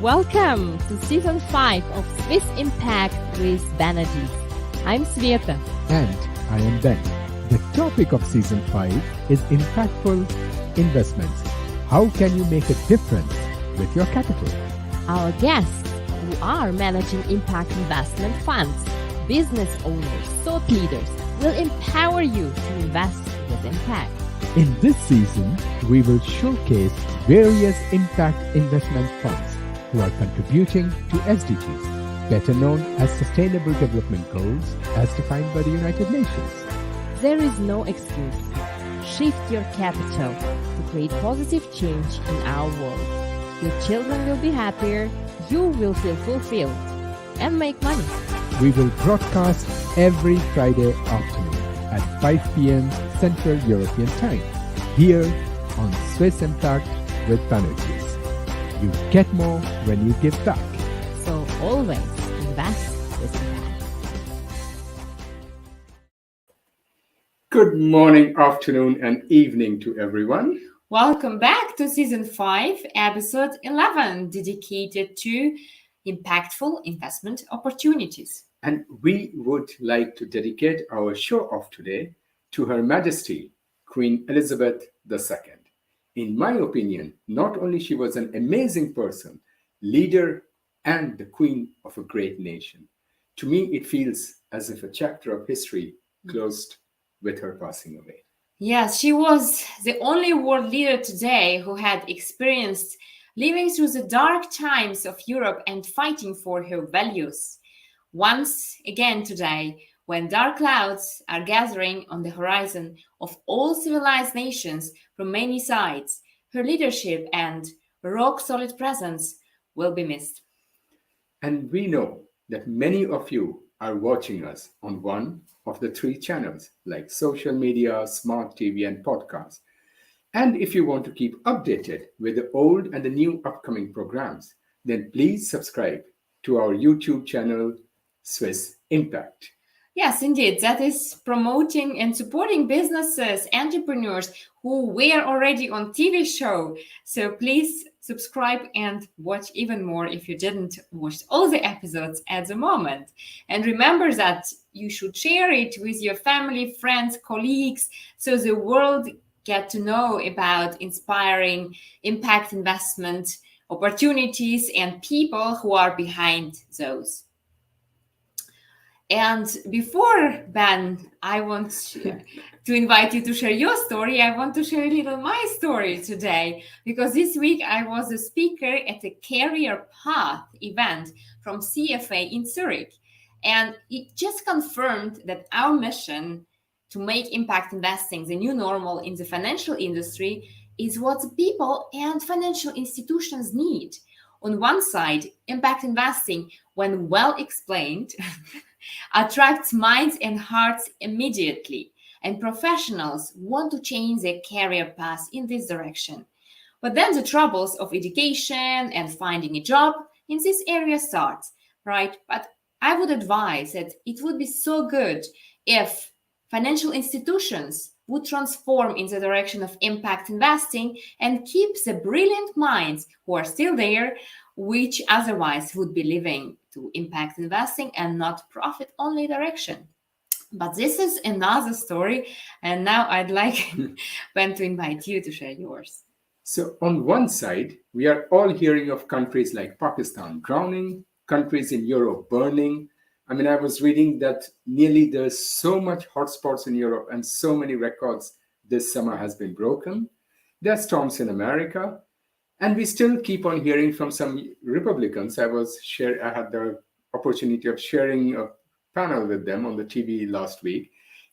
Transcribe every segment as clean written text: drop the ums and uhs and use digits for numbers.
Welcome to Season 5 of Swiss Impact with Banerjee. I'm Sveta. And I am Ben. The topic of Season 5 is impactful investments. How can you make a difference with your capital? Our guests, who are managing impact investment funds, business owners, thought leaders, will empower you to invest with impact. In this season, we will showcase various impact investment funds who are contributing to SDGs, better known as Sustainable Development Goals as defined by the United Nations. There is no excuse. Shift your capital to create positive change in our world. Your children will be happier, you will feel fulfilled, and make money. We will broadcast every Friday afternoon at 5 p.m. Central European Time, here on Swiss Impact with Banerjee. You get more when you give back. So always invest with impact. Good morning, afternoon, and evening to everyone. Welcome back to Season 5, Episode 11, dedicated to impactful investment opportunities. And we would like to dedicate our show of today to Her Majesty, Queen Elizabeth II. In my opinion, not only she was an amazing person, leader, and the queen of a great nation. To me, it feels as if a chapter of history closed with her passing away. Yes, she was the only world leader today who had experienced living through the dark times of Europe and fighting for her values. Once again today, when dark clouds are gathering on the horizon of all civilized nations from many sides, her leadership and rock-solid presence will be missed. And we know that many of you are watching us on one of the 3 channels like social media, smart TV, and podcasts. And if you want to keep updated with the old and the new upcoming programs, then please subscribe to our YouTube channel, Swiss Impact. Yes, indeed. That is promoting and supporting businesses, entrepreneurs who were already on TV show. So please subscribe and watch even more if you didn't watch all the episodes at the moment. And remember that you should share it with your family, friends, colleagues, so the world get to know about inspiring impact investment opportunities and people who are behind those. And before, Ben, I want to invite you to share your story. I want to share a little my story today, because this week I was a speaker at a Career Path event from CFA in Zurich. And it just confirmed that our mission to make impact investing the new normal in the financial industry is what people and financial institutions need. On one side, impact investing, when well explained, attracts minds and hearts immediately, and professionals want to change their career path in this direction. But then the troubles of education and finding a job in this area start, right? But I would advise that it would be so good if financial institutions would transform in the direction of impact investing and keep the brilliant minds who are still there, which otherwise would be living to impact investing and not profit only direction. But this is another story, and now I'd like Ben to invite you to share yours. So on one side, we are all hearing of countries like Pakistan drowning, countries in Europe burning. I mean, I was reading that nearly there's so much hotspots in Europe and so many records this summer has been broken. There are storms in America. And we still keep on hearing from some Republicans. I had the opportunity of sharing a panel with them on the TV last week,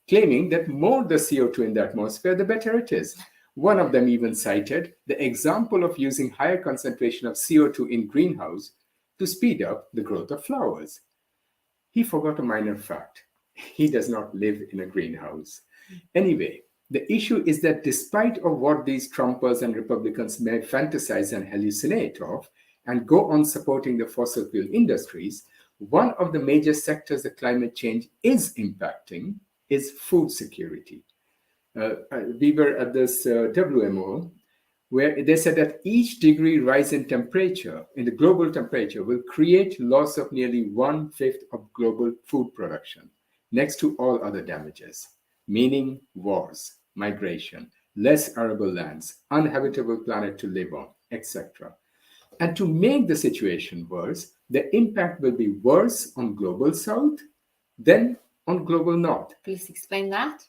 claiming that more the CO2 in the atmosphere, the better it is. One of them even cited the example of using higher concentration of CO2 in greenhouse to speed up the growth of flowers. He forgot a minor fact. He does not live in a greenhouse. Anyway, the issue is that despite of what these Trumpers and Republicans may fantasize and hallucinate of and go on supporting the fossil fuel industries, one of the major sectors that climate change is impacting is food security. We were at this WMO where they said that each degree rise in temperature, in the global temperature, will create loss of nearly 1/5 of global food production, next to all other damages, meaning wars, migration, less arable lands, uninhabitable planet to live on, etc. And to make the situation worse, the impact will be worse on global south than on global north. Please explain that.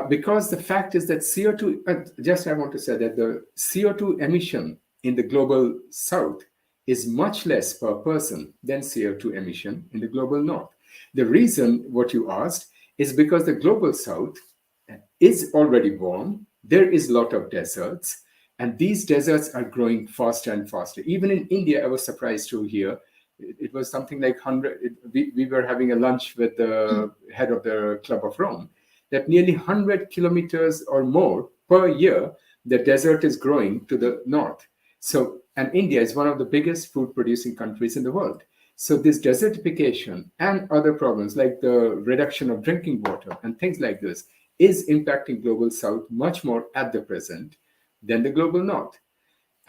Because the fact is that CO2, I want to say that the CO2 emission in the global south is much less per person than CO2 emission in the global north. The reason, what you asked, is because the global south is already warm, there is a lot of deserts, and these deserts are growing faster and faster. Even in India, I was surprised to hear, it was something like 100, we were having a lunch with the head of the Club of Rome, that nearly 100 kilometers or more per year, the desert is growing to the north. So, and India is one of the biggest food producing countries in the world. So this desertification and other problems like the reduction of drinking water and things like this is impacting global south much more at the present than the global north.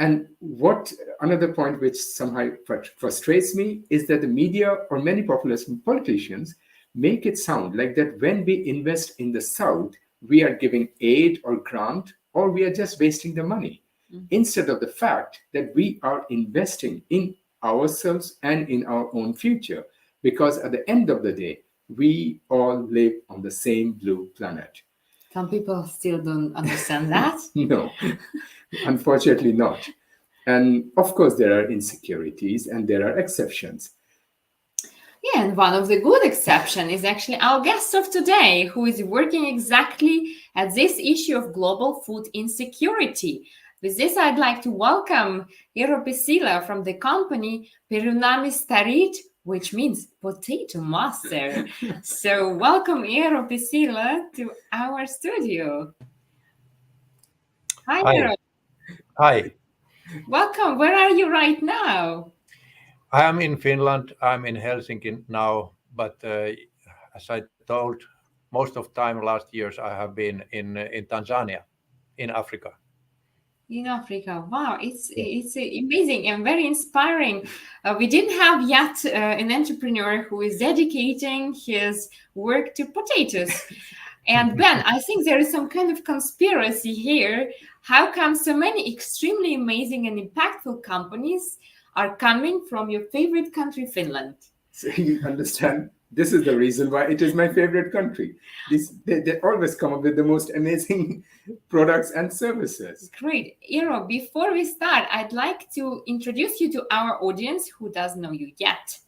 And what another point which somehow frustrates me is that the media or many populist politicians make it sound like that when we invest in the south, we are giving aid or grant, or we are just wasting the money, instead of the fact that we are investing in ourselves and in our own future. Because at the end of the day, we all live on the same blue planet. Some people still don't understand that. No, unfortunately not. And of course, there are insecurities and there are exceptions. Yeah, and one of the good exceptions is actually our guest of today, who is working exactly at this issue of global food insecurity. With this, I'd like to welcome Eero Pisilä from the company Perunamestarit, which means potato master. So welcome, Eero Pisilä, to our studio. Hi, Eero. Hi. Welcome. Where are you right now? I am in Finland. I'm in Helsinki now, but as I told, most of time last years I have been in Tanzania, in Africa. In Africa, wow, it's amazing and very inspiring. We didn't have yet an entrepreneur who is dedicating his work to potatoes. And Ben, I think there is some kind of conspiracy here. How come so many extremely amazing and impactful companies are coming from your favorite country, Finland? So you understand, this is the reason why it is my favorite country. They always come up with the most amazing products and services. Great. Eero, before we start, I'd like to introduce you to our audience who doesn't know you yet.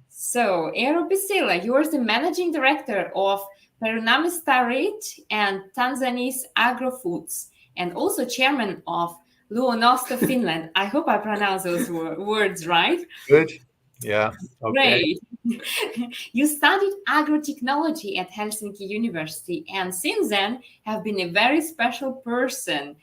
So, Eero Pisilä, you are the managing director of Perunamestarit and Tanzanice Agrofoods, and also chairman of Luonnosta, Finland. I hope I pronounce those words right. Good. Yeah. Okay. Great. You studied agrotechnology at Helsinki University, and since then have been a very special person,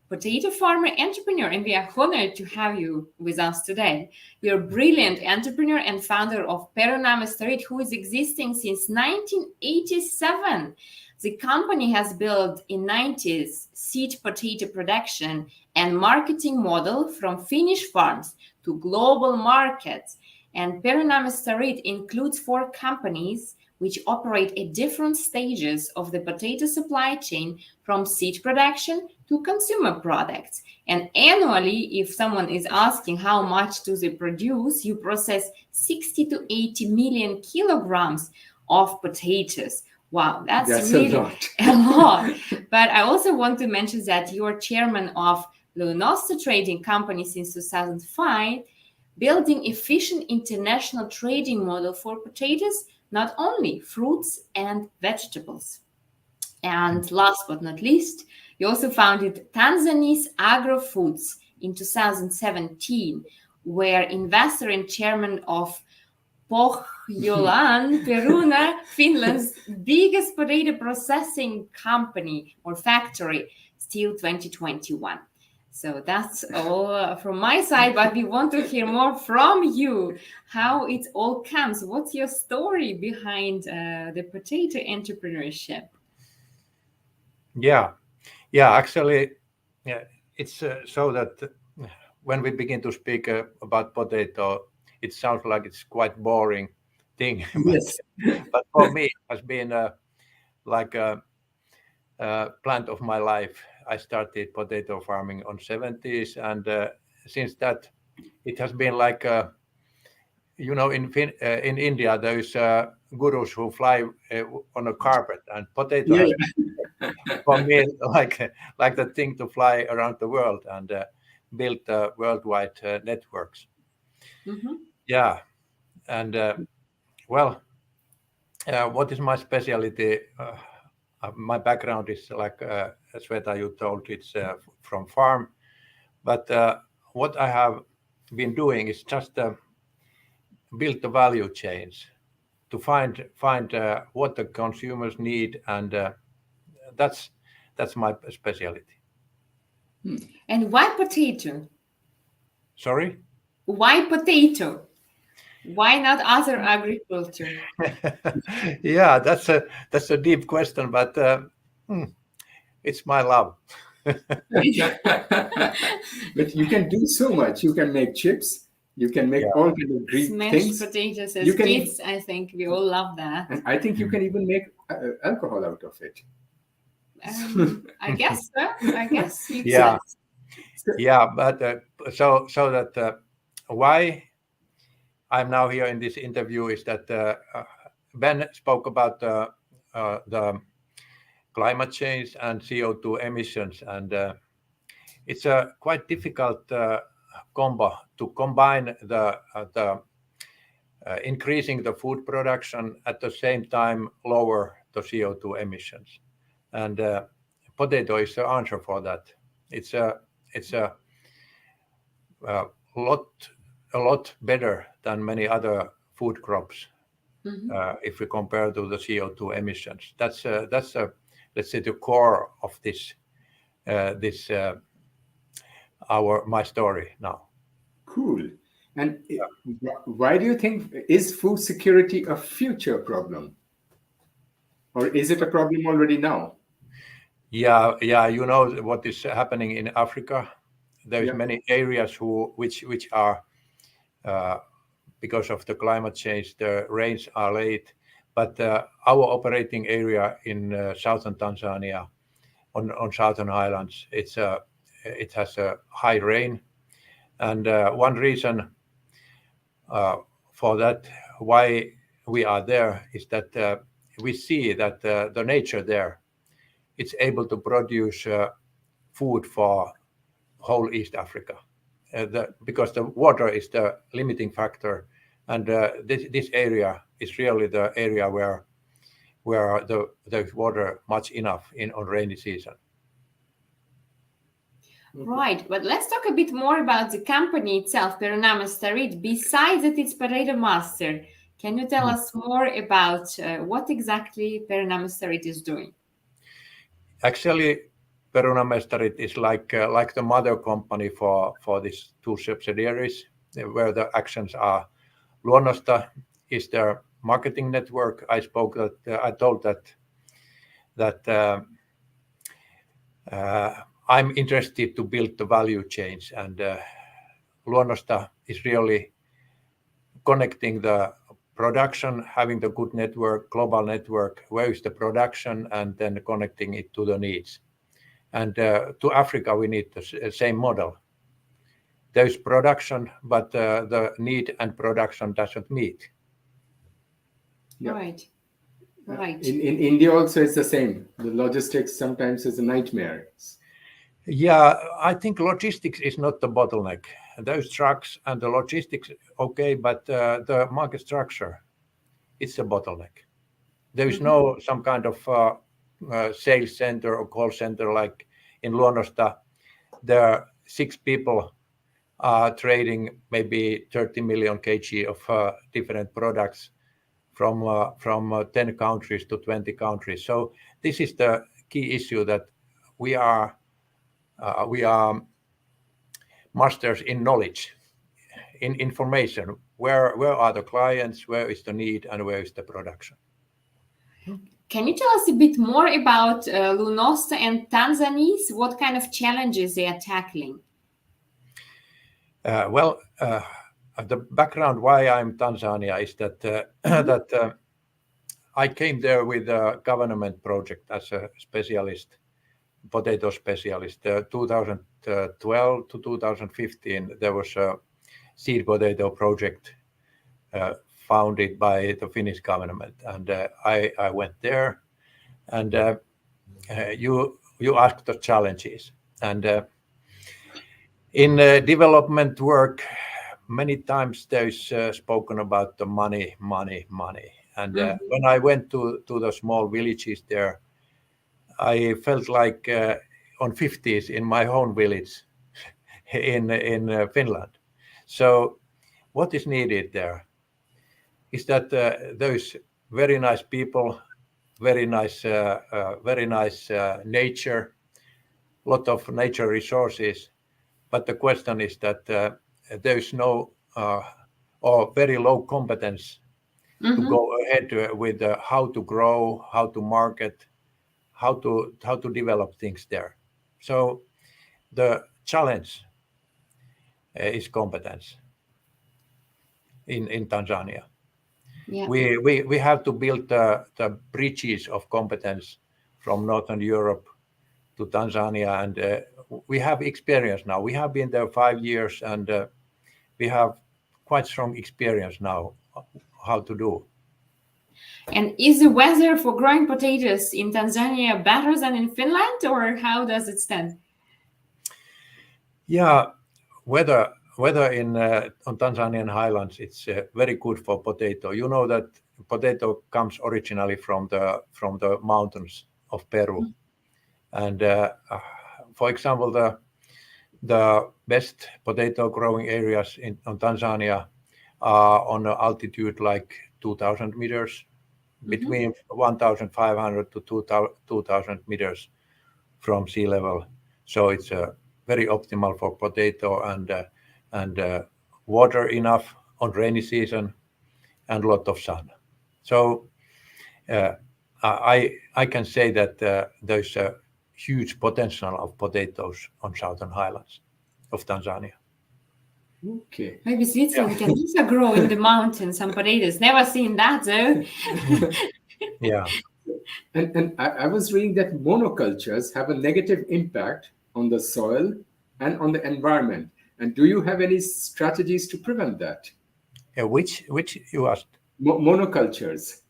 potato farmer, entrepreneur, and we are honored to have you with us today. You're a brilliant entrepreneur and founder of Perunamestarit, who is existing since 1987. The company has built in 90s seed potato production and marketing model from Finnish farms to global markets. And Perunamestarit includes 4 companies which operate at different stages of the potato supply chain, from seed production to consumer products. And annually, if someone is asking how much do they produce, you process 60 to 80 million kilograms of potatoes. Wow, that's really a lot. But I also want to mention that you are chairman of Luonnosta Trading Company since 2005, building efficient international trading model for potatoes, not only fruits and vegetables. And last but not least, you also founded Tanzanice Agrofoods in 2017, where investor and chairman of Pohjolan Peruna, Finland's biggest potato processing company or factory, till 2021. So that's all from my side, but we want to hear more from you, how it all comes. What's your story behind the potato entrepreneurship? Yeah. Actually, it's so that when we begin to speak about potato, it sounds like it's quite boring thing. Yes. But for me, it has been like a plant of my life. I started potato farming on 70s, and since that, it has been like in India there is gurus who fly on a carpet, and potato Yeah. has for me like the thing to fly around the world and build worldwide networks. Yeah, and well, what is my specialty? My background is like Sveta, you told, it's from farm, but what I have been doing is just build the value chains to find what the consumers need, and that's my specialty. And why potato? Sorry? Why potato? Why not other agriculture? Yeah, that's a deep question, but it's my love. But you can do so much. You can make chips. You can make all kinds of Greek Smashed things. potatoes as You can kids, I think we all love that. And I think you can even make alcohol out of it. I guess so. I guess you Yeah. could. Yeah, but so that why I'm now here in this interview is that Ben spoke about the climate change and CO2 emissions, and it's a quite difficult combo to combine the increasing the food production at the same time lower the CO2 emissions, and potato is the answer for that. It's a lot better than many other food crops if we compare to the CO2 emissions. That's let's say the core of this my story now. Cool. And why do you think, is food security a future problem? Or is it a problem already now? Yeah, you know what is happening in Africa. There's many areas which are because of the climate change, the rains are late. But our operating area in southern Tanzania, on southern highlands, it has a high rain, and one reason for that, why we are there, is that we see that the nature there, it's able to produce food for whole East Africa, because the water is the limiting factor, and this area is really the area where there's water much enough on rainy season. Right, but let's talk a bit more about the company itself, Perunamestarit. Besides that, it's Potato Master. Can you tell us more about what exactly Perunamestarit is doing? Actually, Perunamestarit is like the mother company for these two subsidiaries, where the actions are. Luonnosta is their marketing network. I told that I'm interested to build the value chains, and Luonnosta is really connecting the production, having the good network, global network, where is the production, and then connecting it to the needs. And to Africa, we need the same model. There's production, but the need and production doesn't meet. Yeah. Right. In India also it's the same. The logistics sometimes is a nightmare. Yeah, I think logistics is not the bottleneck. Those trucks and the logistics, okay, but the market structure, it's a bottleneck. There is no some kind of sales center or call center like in Luonnosta. There are 6 people trading maybe 30 million kg of different products from 10 countries to 20 countries. So this is the key issue, that we are masters in knowledge, in information. Where are the clients? Where is the need? And where is the production? Can you tell us a bit more about Luonnosta and Tanzanice? What kind of challenges they are tackling? The background why I'm Tanzania is that that I came there with a government project as a specialist, potato specialist. 2012 to 2015, there was a seed potato project founded by the Finnish government, and I went there, and you asked the challenges, and in development work, many times there's spoken about the money, and when I went to the small villages there, I felt like on 50s in my own village in Finland. So what is needed there is that those very nice people, very nice nature, lot of nature resources, but the question is that there's no or very low competence to go ahead with how to grow, how to market, how to develop things there. So the challenge is competence in Tanzania. Yeah. We have to build the bridges of competence from Northern Europe to Tanzania, and we have experience now. We have been there 5 years, and we have quite strong experience now how to do. And is the weather for growing potatoes in Tanzania better than in Finland, or how does it stand? Yeah, weather in on Tanzanian highlands, it's very good for potato. You know that potato comes originally from the mountains of Peru, and for example, the best potato growing areas on Tanzania are on an altitude like 2,000 meters, between 1,500 to 2,000 meters from sea level. So it's very optimal for potato, and water enough on rainy season and a lot of sun. So I can say that there's a huge potential of potatoes on southern highlands of Tanzania. Okay. Maybe Switzerland can also grow in the mountains some potatoes. Never seen that though. Yeah. And I was reading that monocultures have a negative impact on the soil and on the environment. And do you have any strategies to prevent that? Which you asked? Monocultures.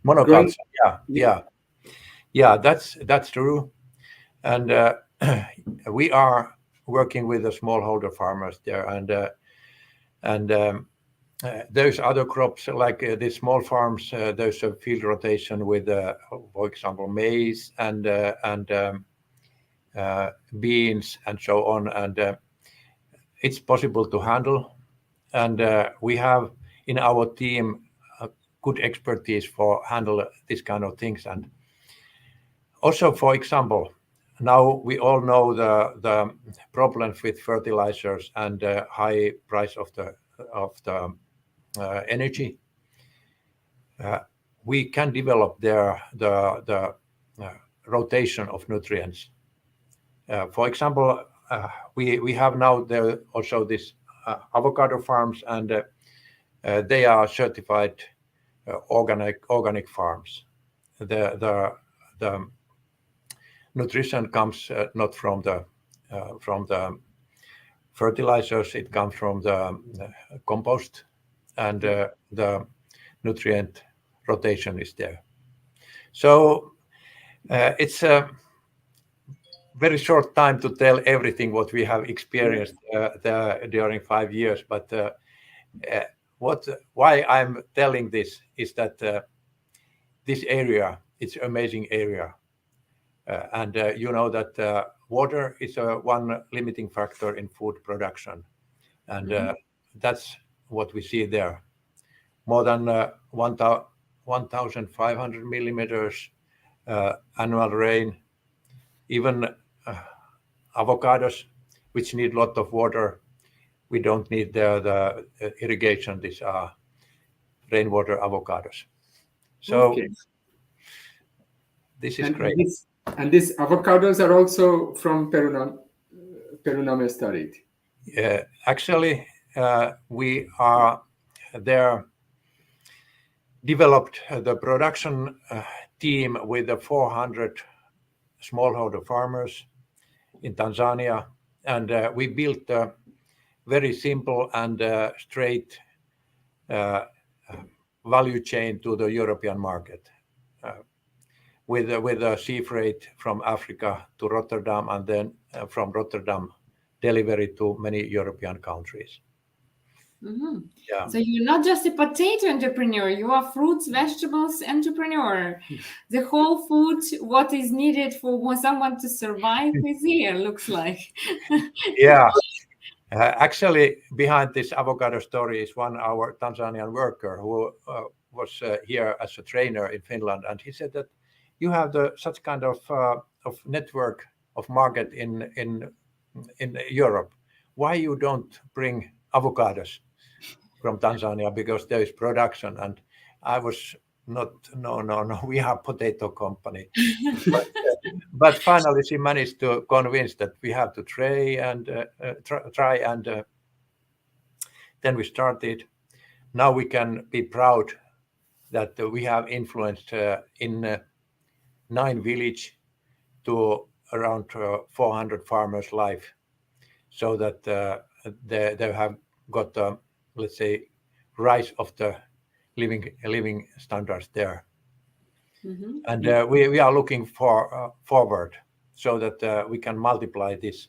Monoculture. Growing- Yeah. That's true. And we are working with the smallholder farmers there, and there's other crops like the small farms. There's a field rotation with, for example, maize and beans and so on, and it's possible to handle. And we have in our team good expertise for handle this kind of things. And also, for example, now we all know the problems with fertilizers and the high price of the energy. We can develop there the rotation of nutrients. For example, we have now there also this avocado farms, and they are certified organic farms. The nutrition comes not from the fertilizers; it comes from the compost, and the nutrient rotation is there. So it's a very short time to tell everything what we have experienced during 5 years, but why I'm telling this is that this area, it's an amazing area. And you know that water is one limiting factor in food production. And that's what we see there. More than 1,500 millimeters annual rain. Even avocados, which need a lot of water, we don't need the irrigation. These are rainwater avocados. So This is And great. These avocados are also from Perunamestarit. Actually, we are there developed the production team with the 400 smallholder farmers in Tanzania, and we built a very simple and straight value chain to the European market, with a sea freight from Africa to Rotterdam, and then from Rotterdam delivery to many European countries. Yeah. So you're not just a potato entrepreneur, you are fruits, vegetables entrepreneur. The whole food, what is needed for someone to survive is here, looks like. Yeah. Actually, behind this avocado story is our Tanzanian worker who was here as a trainer in Finland, and he said that you have such kind of network of market in Europe. Why you don't bring avocados from Tanzania, because there is production? And I was not, no, we are a potato company. but finally she managed to convince that we have to try, and then we started. Now we can be proud that we have influenced in 9 villages to around 400 farmers' life, so that they have got, let's say, rise of the living standards there. And we are looking forward so that we can multiply this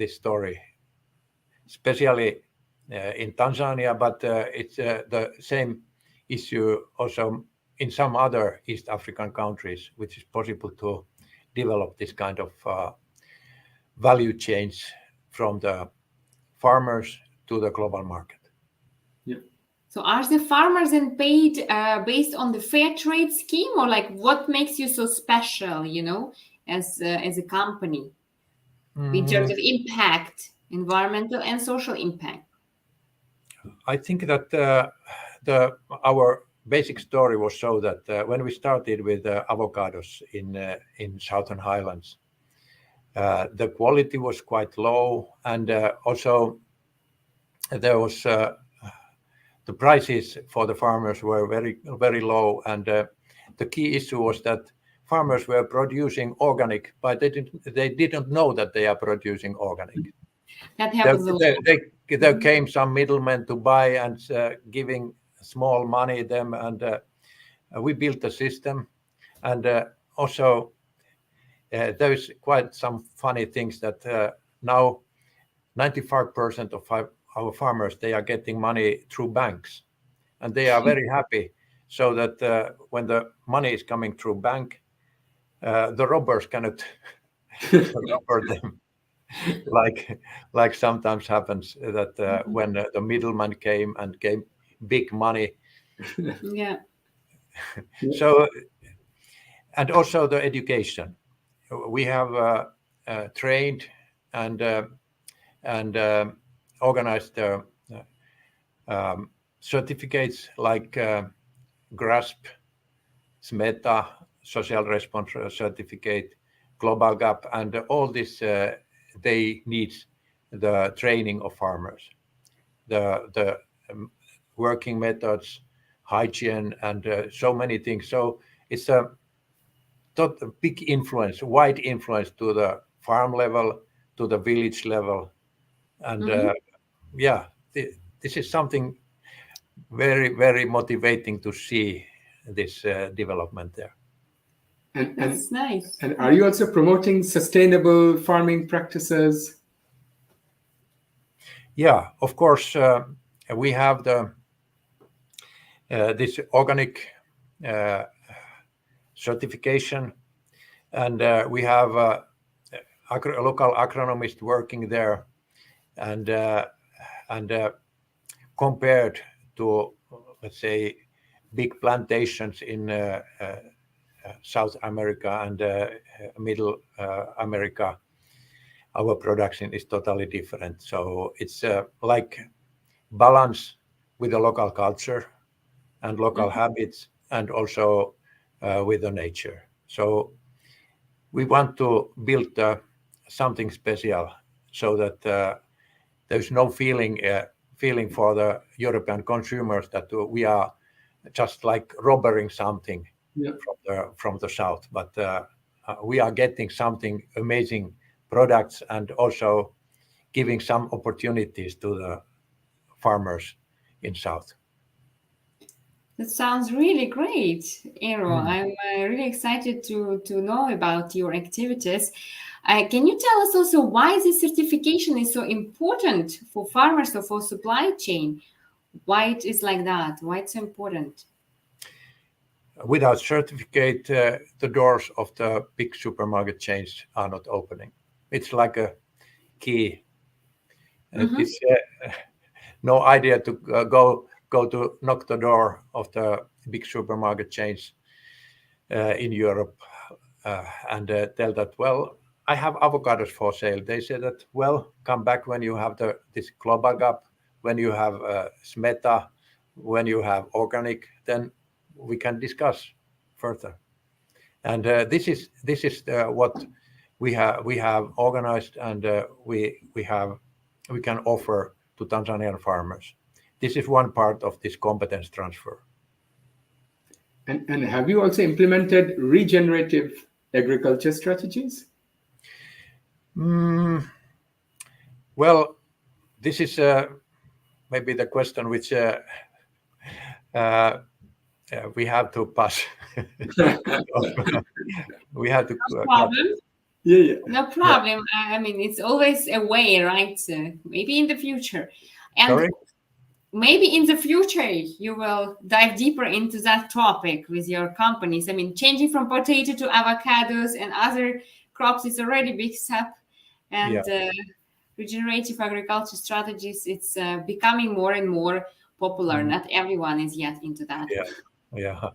story, especially in Tanzania, but it's the same issue also in some other East African countries, which is possible to develop this kind of value chains from the farmers to the global market. Yeah. So are the farmers then paid based on the fair trade scheme, or like what makes you so special, as a company in terms of impact, environmental and social impact? I think that our basic story was so that when we started with avocados in Southern Highlands, the quality was quite low, and also there was the prices for the farmers were very, very low, and the key issue was that farmers were producing organic, but they didn't know that they are producing organic. That happens a lot. There came some middlemen to buy and giving small money them, and we built a system. And also there's quite some funny things that now 95% of our farmers, they are getting money through banks, and they are very happy, so that when the money is coming through bank, the robbers cannot robber them. like sometimes happens that when the middleman came and gave big money. Yeah. So, and also the education, we have trained and organized certificates like GRASP, Sveta, social response certificate, global gap, and all this they need the training of farmers, the working methods, hygiene, and so many things. So it's a big influence, wide influence to the farm level, to the village level, and this is something very, very motivating to see this development there. And That's nice. And are you also promoting sustainable farming practices? Yeah, of course. We have this organic certification, and we have local agronomists working there, and compared to, let's say, big plantations in South America and Middle America, our production is totally different. So it's like balance with the local culture and local habits, and also with the nature. So we want to build something special so that there's no feeling for the European consumers that we are just like robbing something from the south, but we are getting something amazing products and also giving some opportunities to the farmers in south. That sounds really great, Eero. I'm really excited to know about your activities. Can you tell us also why this certification is so important for farmers or for supply chain? Why it is like that? Why it's so important? Without certificate, the doors of the big supermarket chains are not opening. It's like a key. It's no idea to go to knock the door of the big supermarket chains in Europe and tell that, well, I have avocados for sale. They say that, well, come back when you have this global gap, when you have Sveta, when you have organic, then we can discuss further. And this is what we have organized, and we can offer to Tanzanian farmers. This is one part of this competence transfer. And have you also implemented regenerative agriculture strategies? Well, this is maybe the question which we have to pass. We have to. No problem. Yeah. No problem. I mean, it's always a way, right? Maybe in the future. And Sorry? Maybe in the future you will dive deeper into that topic with your companies. I mean, changing from potato to avocados and other crops is already a big step. And regenerative agriculture strategies, it's becoming more and more popular. Not everyone is yet into that. Yeah.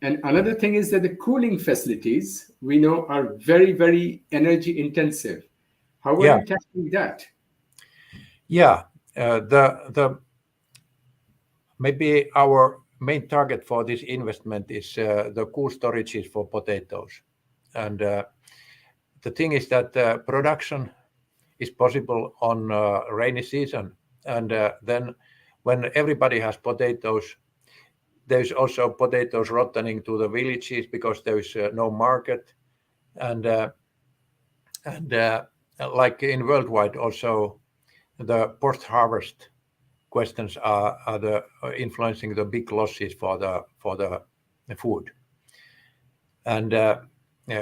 And another thing is that the cooling facilities, we know, are very, very energy intensive. How are you tackling that? Yeah, maybe our main target for this investment is the cool storages for potatoes. And the thing is that production is possible on rainy season. And then when everybody has potatoes, there's also potatoes rotting to the villages because there is no market. And like in worldwide also, the post-harvest questions are influencing the big losses for the food. And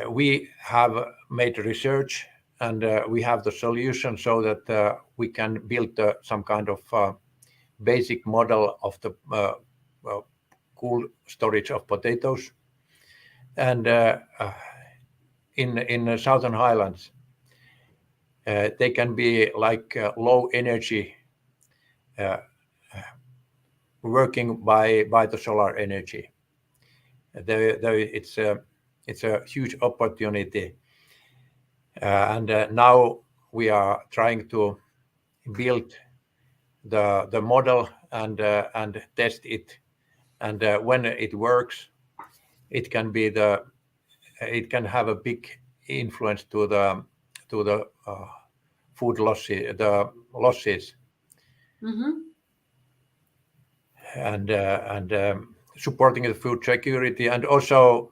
we have made research, and we have the solution so that we can build some kind of basic model of the cool storage of potatoes. And in Southern Highlands, they can be like low energy, working by the solar energy. It's a huge opportunity, and now we are trying to build the model and test it. And when it works, it can have a big influence to the food losses, and supporting the food security. And also,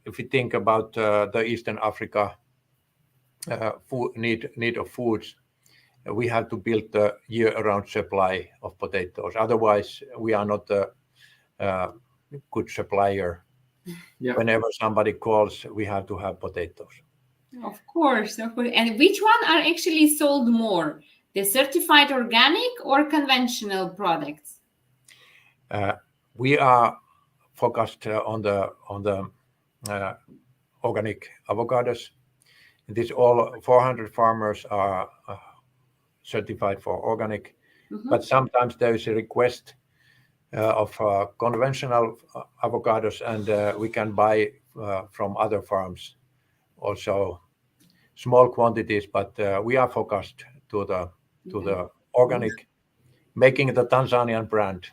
if you think about the Eastern Africa need of foods, we have to build the year-round supply of potatoes. Otherwise, we are not a good supplier. Yeah. Whenever somebody calls, we have to have potatoes. Of course. And which one are actually sold more, the certified organic or conventional products? We are focused on the organic avocados. This all 400 farmers are certified for organic, but sometimes there is a request of conventional avocados, and we can buy from other farms also small quantities, but we are focused to the organic, making the Tanzanian brand.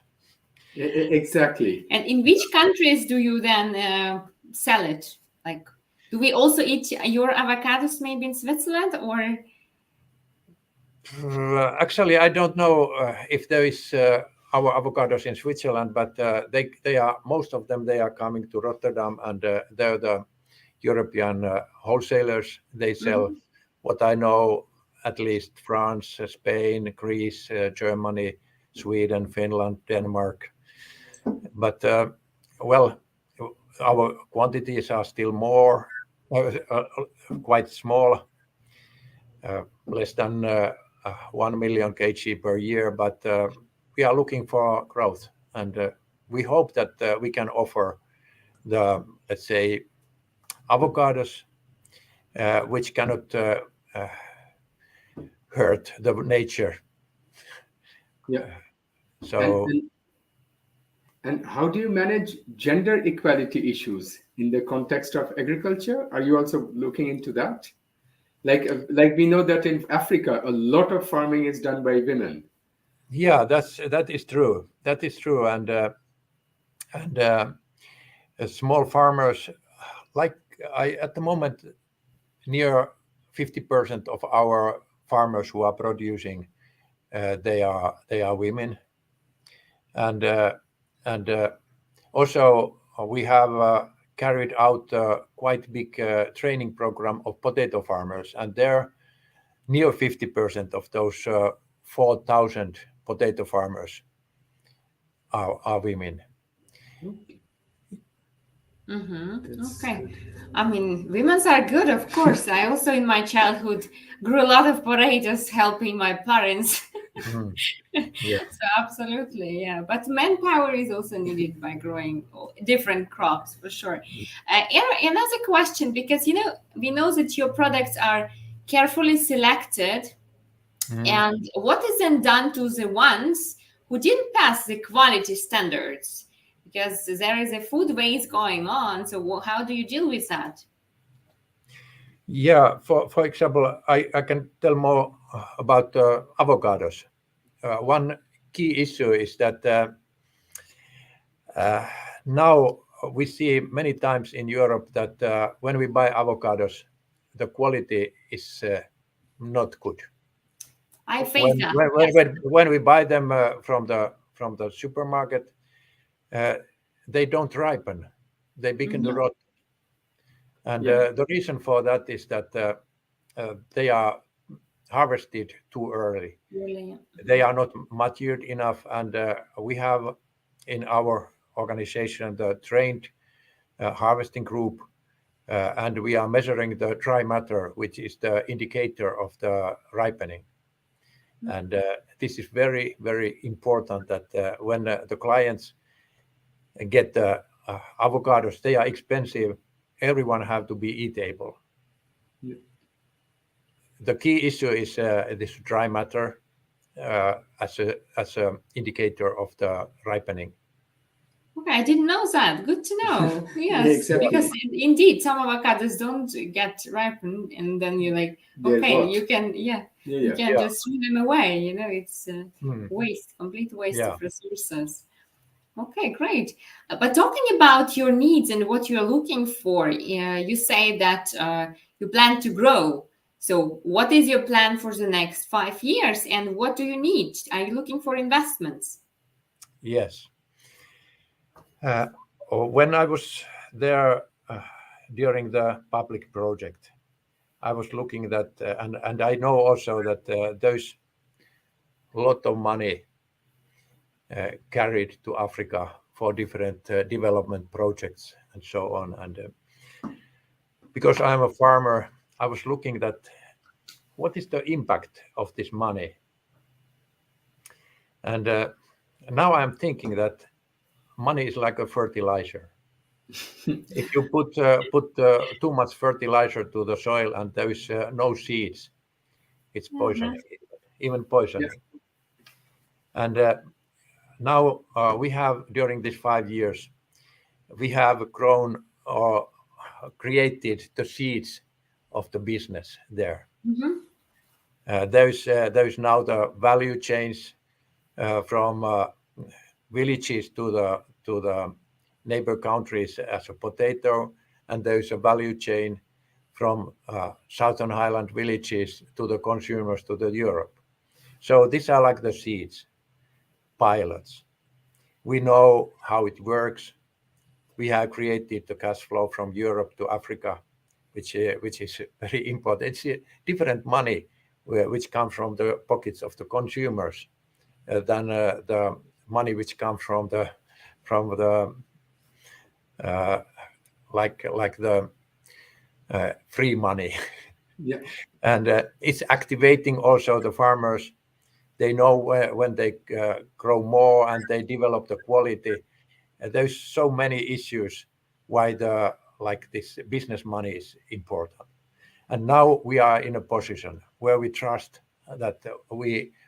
Exactly. And in which countries do you then sell it? Like, do we also eat your avocados maybe in Switzerland, or? Actually, I don't know if there is our avocados in Switzerland, but they are, most of them, they are coming to Rotterdam, and they're the European wholesalers. They sell what I know, at least France, Spain, Greece, Germany, Sweden, Finland, Denmark. But well, our quantities are still more quite small, less than 1 million kg per year. But we are looking for growth, and we hope that we can offer the, let's say, avocados which cannot hurt the nature. Yeah. So. And how do you manage gender equality issues in the context of agriculture? Are you also looking into that? Like we know that in Africa, a lot of farming is done by women. Yeah, that is true. That is true, and small farmers, like at the moment, near 50% of our farmers who are producing, they are women, and also we have carried out a quite big training program of potato farmers, and there near 50% of those 4,000 potato farmers are women. Okay. I mean, women are good, of course. I also, in my childhood, grew a lot of potatoes helping my parents. Yeah. So absolutely, yeah. But manpower is also needed by growing different crops, for sure. Another question, because, we know that your products are carefully selected. And what is then done to the ones who didn't pass the quality standards? Because there is a food waste going on. So how do you deal with that? Yeah, for example, I can tell more about avocados. One key issue is that now we see many times in Europe that when we buy avocados, the quality is not good. I face that. When we buy them from the supermarket, they don't ripen. They begin to rot. And the reason for that is that they are harvested too early. Really? They are not matured enough, and we have in our organization the trained harvesting group, and we are measuring the dry matter, which is the indicator of the ripening. And this is very, very important that when the clients get the avocados, they are expensive. Everyone have to be eatable. Yeah. The key issue is this dry matter as a indicator of the ripening. Okay, I didn't know that. Good to know. Yes, Yeah, exactly. Because indeed some avocados don't get ripened, and then you're like, okay, you can, you can just throw them away. It's waste, complete waste of resources. Okay, great. But talking about your needs and what you're looking for, you say that you plan to grow. So what is your plan for the next 5 years, and what do you need? Are you looking for investments? Yes. When I was there during the public project, I was looking that, and I know also that there's a lot of money carried to Africa for different development projects and so on. And because I'm a farmer, I was looking that what is the impact of this money? And now I'm thinking that money is like a fertilizer. If you put too much fertilizer to the soil and there is no seeds, it's poisoning, even poisoning. And now we have, during these 5 years, we have grown or created the seeds of the business there. There is now the value chains from villages to the neighbor countries as a potato, and there's a value chain from Southern Highland villages to the consumers to the Europe. So these are like the seeds, pilots. We know how it works. We have created the cash flow from Europe to Africa, which is very important. It's different money which comes from the pockets of the consumers than the money which comes from the free money. Yeah. And it's activating also the farmers. They know when they grow more and they develop the quality. There's so many issues why this business money is important. And now we are in a position where we trust that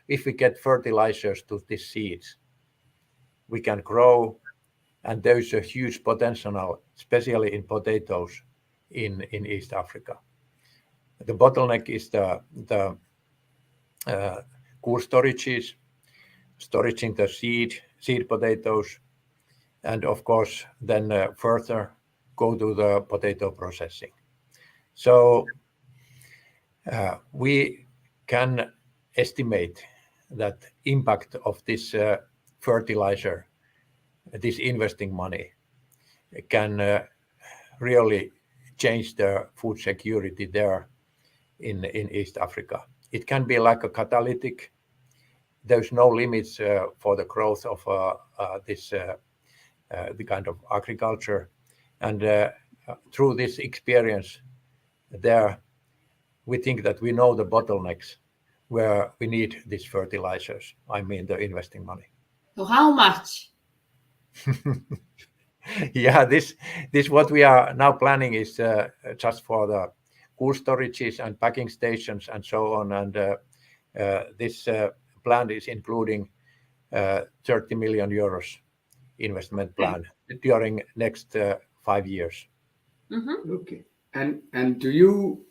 if we get fertilizers to these seeds, we can grow, and there's a huge potential, especially in potatoes in East Africa. The bottleneck is the cool storages, storaging the seed potatoes, and of course then further go to the potato processing. So we can estimate that impact of this fertilizer, this investing money, can really change the food security there in East Africa. It can be like a catalytic. There's no limits for the growth of the kind of agriculture, and through this experience there, we think that we know the bottlenecks where we need these fertilizers. I mean the investing money. So how much? Yeah, this what we are now planning is just for the cool storages and packing stations and so on. And this plan is including 30 million euros investment plan during next 5 years. Mm-hmm. Okay. And do you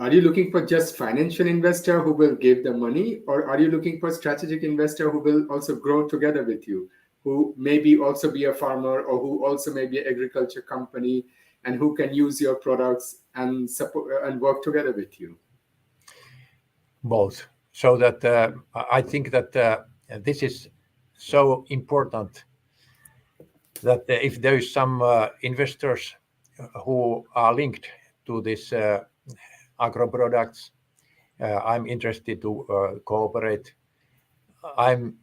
are you looking for just financial investor who will give the money, or are you looking for strategic investor who will also grow together with you, who maybe also be a farmer, or who also may be an agriculture company, and who can use your products and support and work together with you? Both. So that I think that this is so important that if there is some investors who are linked to this agro products, I'm interested to cooperate. I'm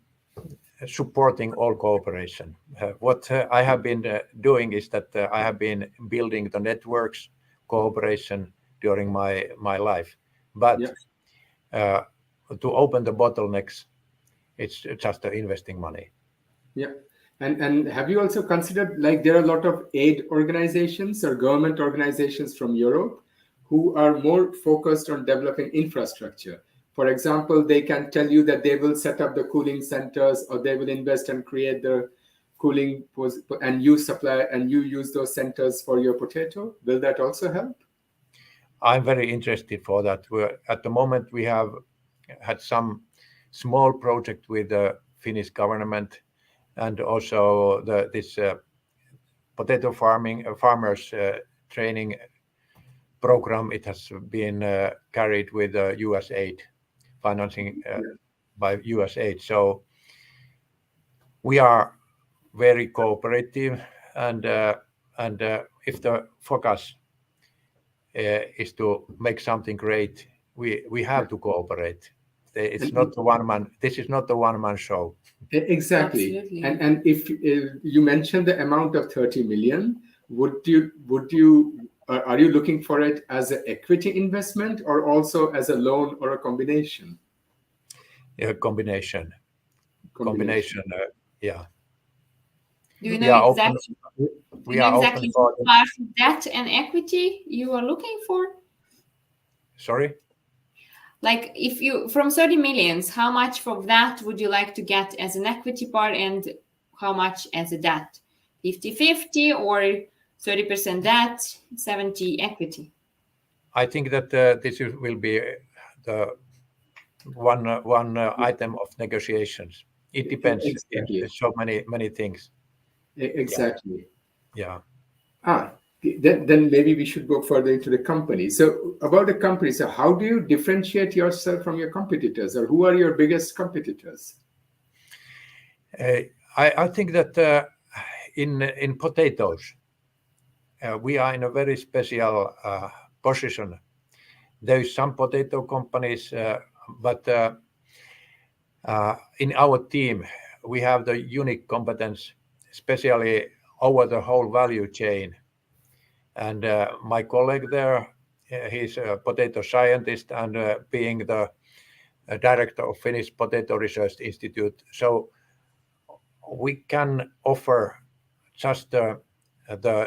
supporting all cooperation. What I have been doing is that I have been building the networks cooperation during my life, but to open the bottlenecks, it's just the investing money. Yeah. And have you also considered, like, there are a lot of aid organizations or government organizations from Europe who are more focused on developing infrastructure? For example, they can tell you that they will set up the cooling centers, or they will invest and create the cooling, and you supply and you use those centers for your potato. Will that also help? I'm very interested for that. At the moment, we have had some small project with the Finnish government, and also this potato farmers training program. It has been carried with US aid, financing by US aid. So we are very cooperative, and if the focus is to make something great, we have to cooperate. It's not the one man. This is not the one man show. Exactly. Absolutely. And if you mentioned the amount of 30 million, are you looking for it as an equity investment, or also as a loan, or a combination? Combination. Yeah. Do you know exactly? We are open exactly for how much debt and equity you are looking for? Sorry? Like, if you, from 30 millions, how much from that would you like to get as an equity part, and how much as a debt? 50-50, or 30% debt, 70 equity? I think that this will be the one item of negotiations. It depends. Exactly. There's so many things. Exactly. Yeah. Then maybe we should go further into the company. So about the company, so how do you differentiate yourself from your competitors, or who are your biggest competitors? I think that in potatoes, we are in a very special position. There is some potato companies, but in our team, we have the unique competence, especially over the whole value chain. And my colleague there, he's a potato scientist and being the director of Finnish Potato Research Institute. So we can offer just the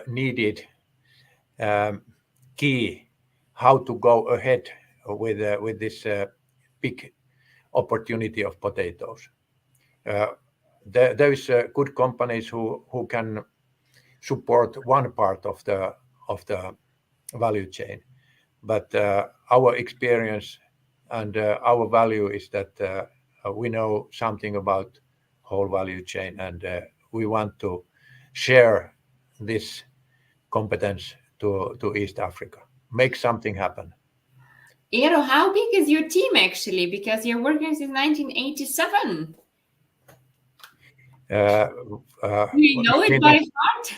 needed key how to go ahead with this big opportunity of potatoes. There is good companies who can support one part of the value chain, but our experience and our value is that we know something about whole value chain, and we want to share this competence to East Africa, make something happen. Eero, how big is your team actually? Because you're working since 1987. Do you know it by heart?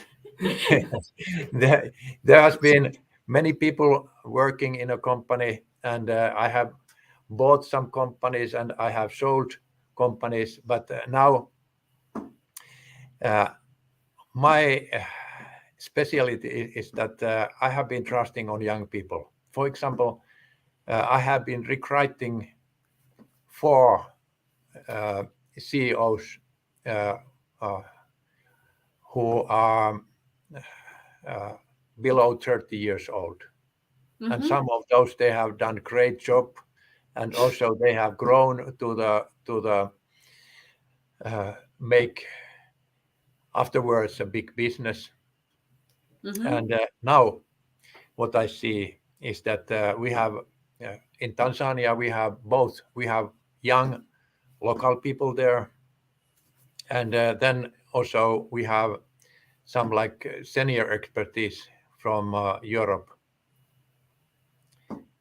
There has been many people working in a company, and I have bought some companies and I have sold companies, but now my specialty is that I have been trusting on young people. For example, I have been recruiting 4 CEOs who are below 30 years old. Mm-hmm. And some of those, they have done great job, and also they have grown to the make afterwards a big business. Mm-hmm. And now what I see is that we have in Tanzania, we have young local people there, and then also we have some like senior expertise from Europe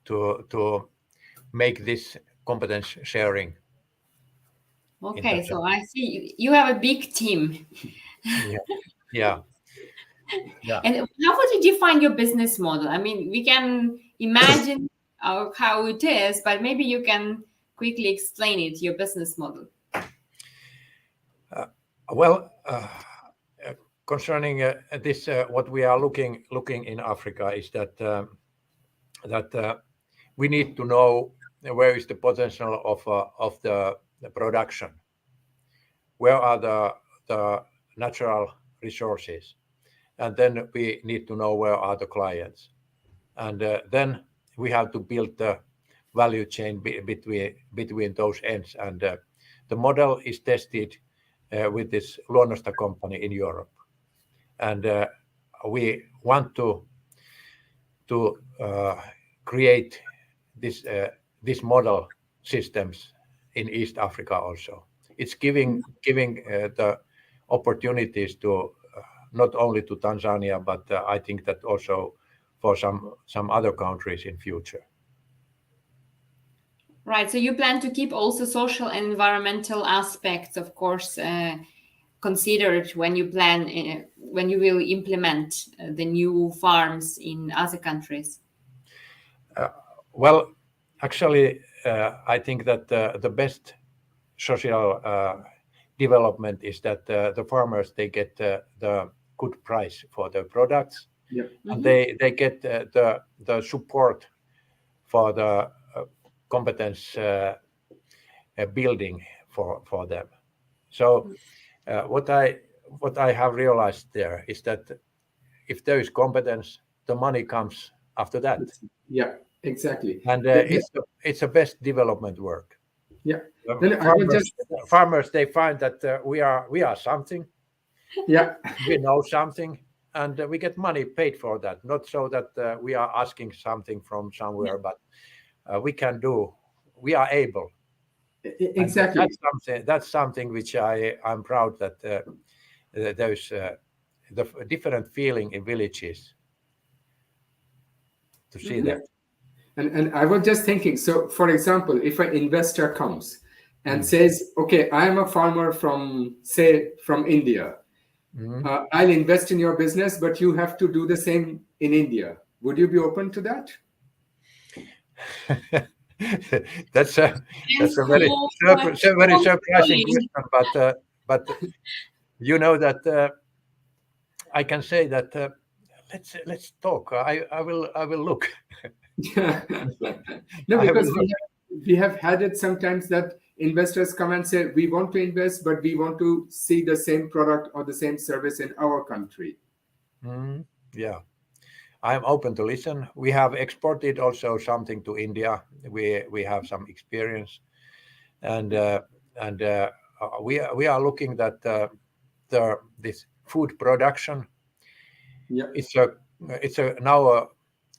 to make this competence sharing. Okay, so I see you have a big team. Yeah. And how would you define your business model? I mean, we can imagine how it is, but maybe you can quickly explain it, your business model. Concerning this, what we are looking in Africa is that we need to know where is the potential of the production, where are the natural resources, and then we need to know where are the clients, and then we have to build the value chain between those ends. And the model is tested with this Luonnosta company in Europe, and we want to create this model systems in East Africa also. It's giving the opportunities to not only to Tanzania, but I think that also for some other countries in future. Right. So you plan to keep also social and environmental aspects, of course, considered when you plan when you will implement the new farms in other countries. Well, actually, I think that the best social development is that the farmers, they get the good price for their products. Yep. And they get the support for the competence building for them. So what I have realized there is that if there is competence, the money comes after that. Yeah, exactly. And it's a best development work. Yeah. Farmers, they find that we are something. Yeah. We know something, and we get money paid for that. Not so that we are asking something from somewhere, but we are able. Exactly. That's something which I'm proud that there's the different feeling in villages to see that. And I was just thinking, so for example, if an investor comes and says, okay, I'm a farmer from India. I'll invest in your business, but you have to do the same in India. Would you be open to that? That's a very surprising question, but you know that I can say that let's talk. I will look. No, because we have had it sometimes that investors come and say, we want to invest, but we want to see the same product or the same service in our country. Yeah, I'm open to listen. We have exported also something to India. We have some experience, and we are looking that this food production. Yeah, it's now a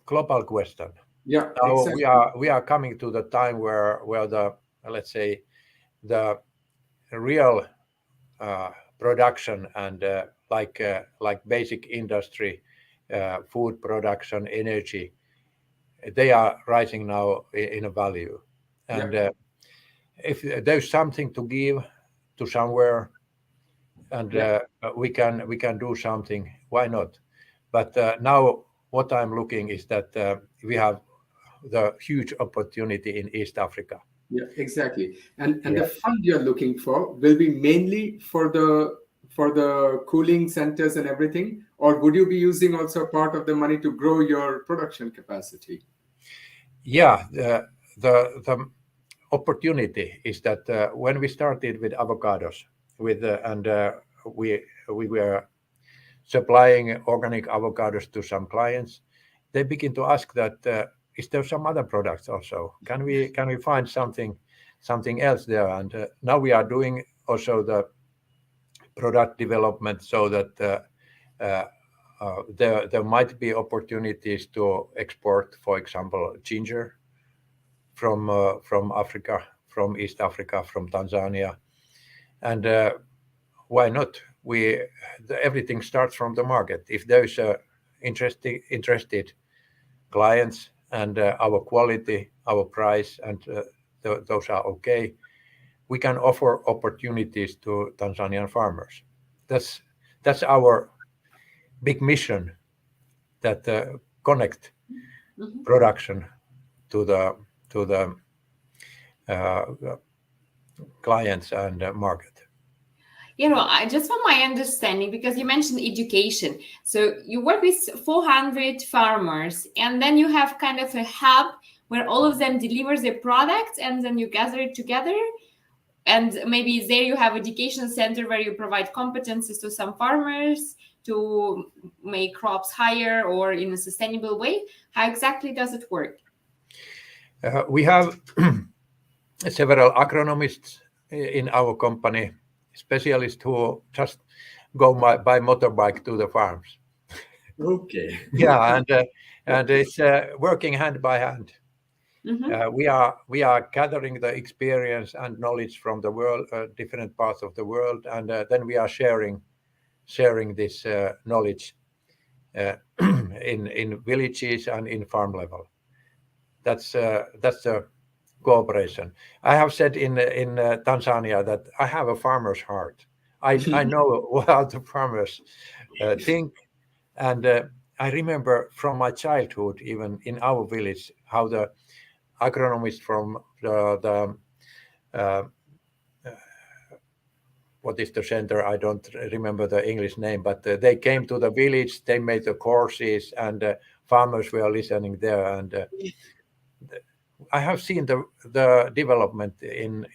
global question. Yeah, now exactly. we are coming to the time where the, let's say, the real production and like basic industry, food production, energy, they are rising now in a value. And if there's something to give to somewhere, and we can do something, why not? But now what I'm looking is that we have the huge opportunity in East Africa. Yeah, exactly. And the fund you're looking for will be mainly for the cooling centers and everything, or would you be using also part of the money to grow your production capacity? Yeah, the opportunity is that when we started with avocados, we were supplying organic avocados to some clients, they begin to ask that is there some other products also? Can we find something else there? And now we are doing also the product development so that there might be opportunities to export, for example, ginger from Africa, from East Africa, from Tanzania, and why not? Everything starts from the market. If there is interested clients and our quality, our price, and those are okay, we can offer opportunities to Tanzanian farmers. That's our big mission, that connect production to the clients and market. Just from my understanding, because you mentioned education, so you work with 400 farmers, and then you have kind of a hub where all of them delivers their products, and then you gather it together, and maybe there you have education center where you provide competencies to some farmers to make crops higher or in a sustainable way. How exactly does it work? We have several agronomists in our company, specialists who just go by motorbike to the farms. Okay. Yeah, and it's working hand by hand. We are gathering the experience and knowledge from the world, different parts of the world, and then we are sharing this knowledge in villages and in farm level. That's a cooperation. I have said in Tanzania that I have a farmer's heart. I know how the farmers think, and I remember from my childhood, even in our village, how the agronomist from the what is the center? I don't remember the English name, but they came to the village. They made the courses, and farmers were listening there. And I have seen the development in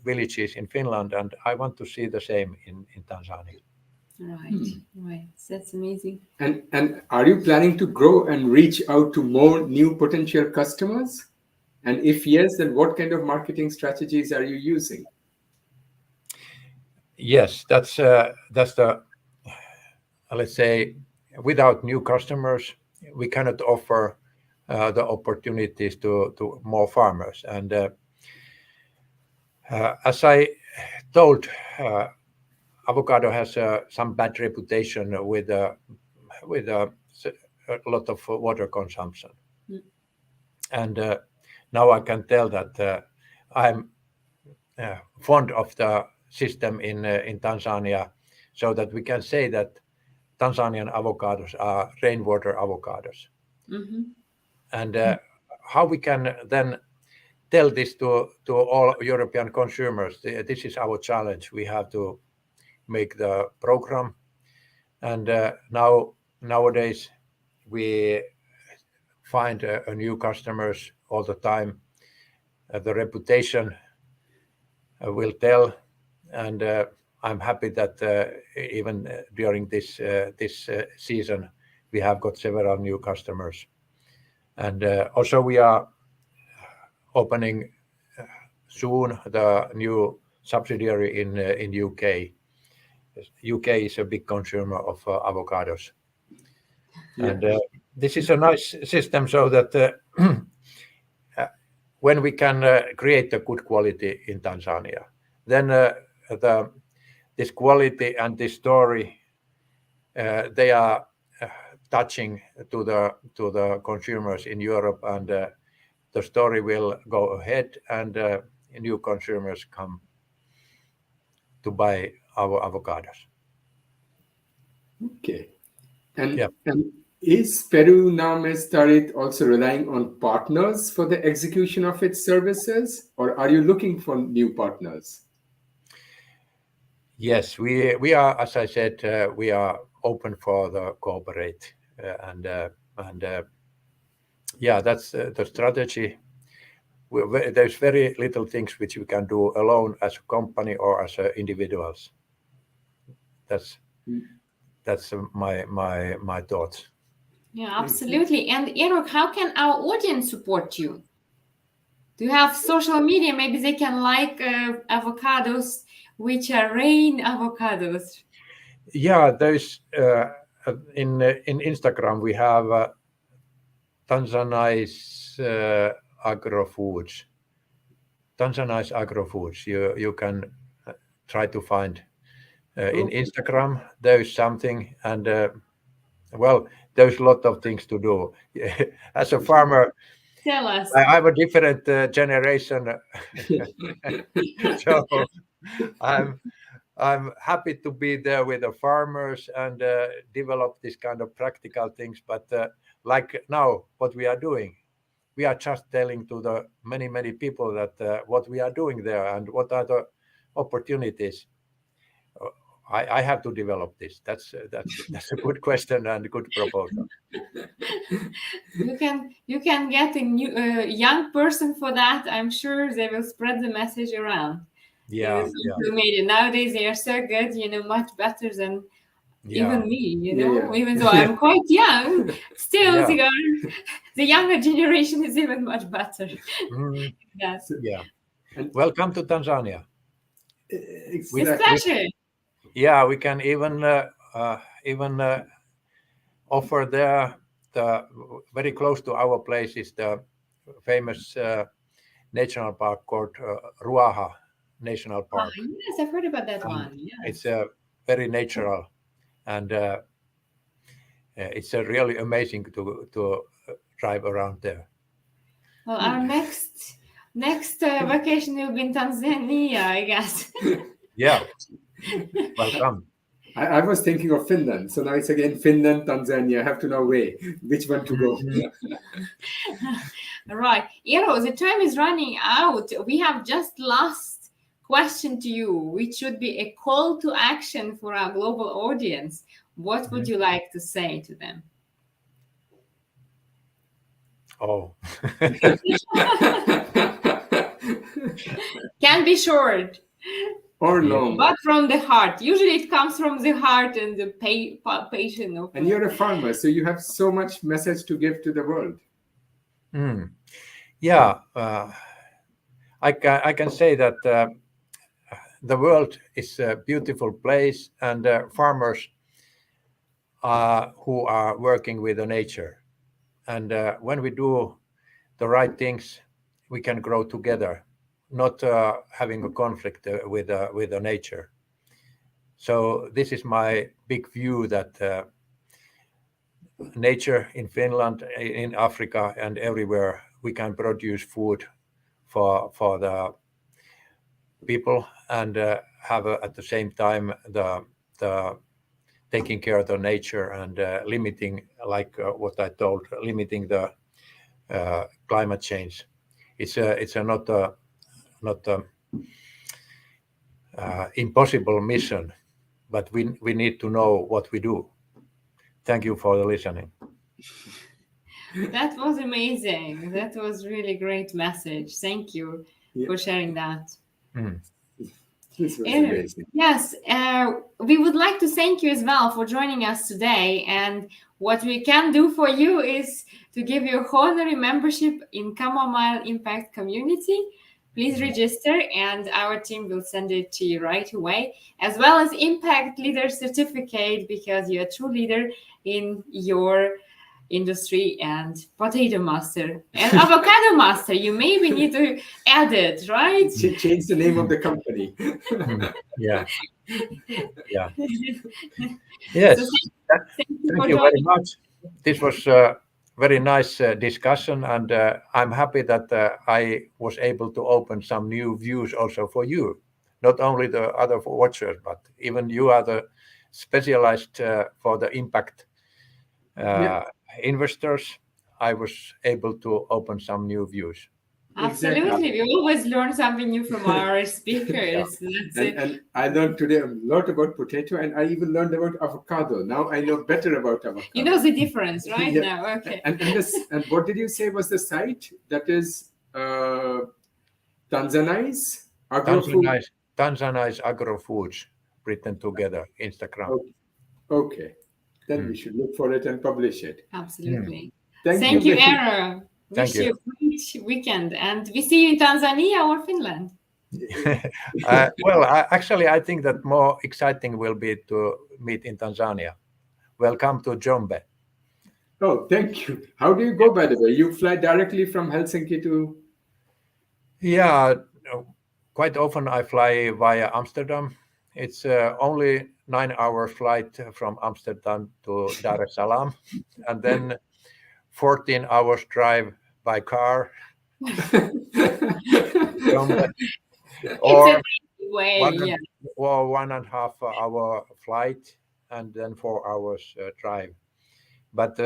villages in Finland, and I want to see the same in Tanzania. Right. That's amazing. And are you planning to grow and reach out to more new potential customers? And if yes, then what kind of marketing strategies are you using? Yes, that's the, let's say, without new customers, we cannot offer the opportunities to more farmers. And as I told, avocado has some bad reputation with a lot of water consumption. And now I can tell that I'm fond of the system in Tanzania, so that we can say that Tanzanian avocados are rainwater avocados. And how we can then tell this to all European consumers? This is our challenge. We have to make the program, and nowadays we find new customers all the time. The reputation will tell, and I'm happy that even during this season we have got several new customers, and also we are opening soon the new subsidiary in UK. UK is a big consumer of avocados, and this is a nice system, so that when we can create a good quality in Tanzania, then this quality and this story they are touching to the consumers in Europe, and the story will go ahead, and new consumers come to buy our avocados. Okay. And is Perunamestarit also relying on partners for the execution of its services, or are you looking for new partners? Yes, we are, as I said, we are open for the cooperate, and that's the strategy. There's very little things which we can do alone as a company or as individuals. That's my thoughts. Yeah, absolutely. And Eero, how can our audience support you? Do you have social media? Maybe they can like avocados, which are rain avocados. Yeah, there's in Instagram we have Tanzanice Agrofoods. Tanzanice Agrofoods. You can try to find in Instagram. There is something, and there's a lot of things to do. As a farmer, tell us. I have a different generation, so I'm happy to be there with the farmers and develop this kind of practical things. But like now, what we are doing, we are just telling to the many people that what we are doing there and what are the opportunities. I have to develop this. That's a good question and a good proposal. You can get a new young person for that. I'm sure they will spread the message around. Yeah. Nowadays they are so good, much better than even me, Yeah. even though I'm quite young, still the younger generation is even much better. Yes. Yeah. Welcome to Tanzania. Exactly. It's a pleasure. Yeah, we can even offer there the very close to our place is the famous national park called Ruaha National Park. Yes, I've heard about that one. Yes. It's very natural, and it's really amazing to drive around there. Well, our next vacation will be in Tanzania, I guess. Yeah, welcome. I was thinking of Finland, so now it's again Finland, Tanzania. I have to now weigh which one to go. Right, Eero, the time is running out. We have just last question to you, which should be a call to action for our global audience. What would you like to say to them? Oh. Can be short or long, but from the heart. Usually it comes from the heart and the passion of. And you're a farmer, so you have so much message to give to the world. Yeah, I can say that the world is a beautiful place, and farmers who are working with the nature. And when we do the right things, we can grow together, not having a conflict with the nature. So this is my big view, that nature in Finland, in Africa, and everywhere we can produce food for the people and have at the same time the taking care of the nature and limiting, like what I told, limiting the climate change. It's not a impossible mission, but we need to know what we do. Thank you for the listening. That was amazing. That was really great message. Thank you for sharing that. This was amazing. Yes, we would like to thank you as well for joining us today. And what we can do for you is to give you honorary membership in Chamomile Impact Community. Please register and our team will send it to you right away, as well as Impact Leader Certificate, because you're a true leader in your industry, and Potato Master and Avocado Master. You maybe need to add it, right? Change the name of the company. Yeah. Yes. So Thank you very much. This was a very nice discussion, and I'm happy that I was able to open some new views also for you. Not only the other watchers, but even you are the specialized for the impact investors. I was able to open some new views. Absolutely. Exactly. We always learn something new from our speakers. That's it. And I learned today a lot about potato, and I even learned about avocado. Now I know better about avocado. You know the difference, right? Yeah. Now, okay. And what did you say was the site? That is Tanzanice Agrofoods. Tanzanice Agrofoods, written together, Instagram. Okay. Then we should look for it and publish it. Absolutely. Thank you, you. Eero. Thank Wish you a great weekend, and we see you in Tanzania or Finland. Well, actually, I think that more exciting will be to meet in Tanzania. Welcome to Jombe. Oh, thank you. How do you go, by the way? You fly directly from Helsinki to... Yeah, quite often I fly via Amsterdam. It's only 9 hours flight from Amsterdam to Dar es Salaam, and then 14 hours drive by car. Or way, or 1.5 hour flight, and then 4 hours drive. But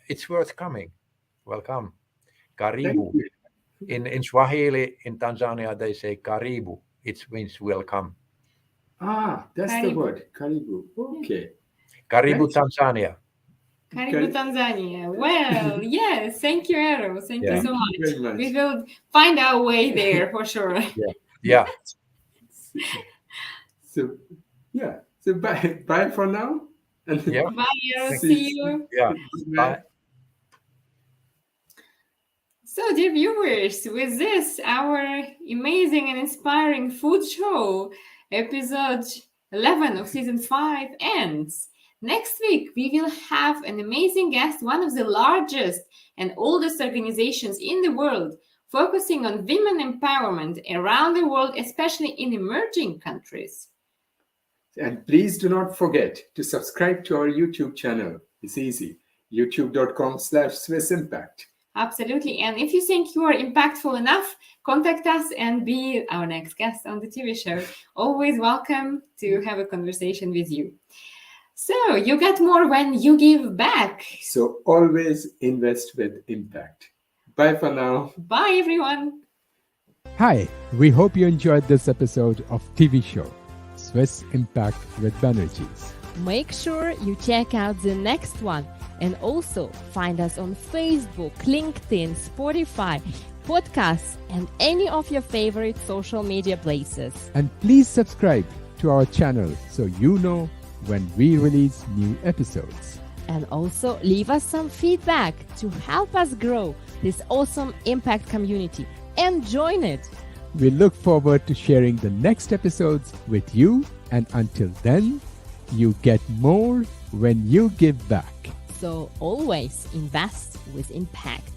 it's worth coming. Welcome. Karibu. In Swahili, in Tanzania, they say karibu. It means welcome. Ah, that's Karibu. the word. Karibu. Okay. Karibu, Tanzania. Karibu Tanzania. Well, yes. Thank you, Eero. Thank you so much. Very much. We will find our way there for sure. Yeah. So bye for now. And Yeah. Bye, Eero. See you. Yeah. Bye. So, dear viewers, with this, our amazing and inspiring food show, episode 11 of season 5 ends. Next week, we will have an amazing guest, one of the largest and oldest organizations in the world, focusing on women empowerment around the world, especially in emerging countries. And please do not forget to subscribe to our YouTube channel. It's easy. youtube.com/SwissImpact. Absolutely. And if you think you are impactful enough, contact us and be our next guest on the TV show. Always welcome to have a conversation with you. So you get more when you give back. So always invest with impact. Bye for now. Bye, everyone. Hi, we hope you enjoyed this episode of TV show Swiss Impact with Banerjee. Make sure you check out the next one, and also find us on Facebook, LinkedIn, Spotify, podcasts, and any of your favorite social media places. And please subscribe to our channel so you know when we release new episodes. And also leave us some feedback to help us grow this awesome impact community, and join it. We look forward to sharing the next episodes with you, and until then, you get more when you give back. So always invest with impact.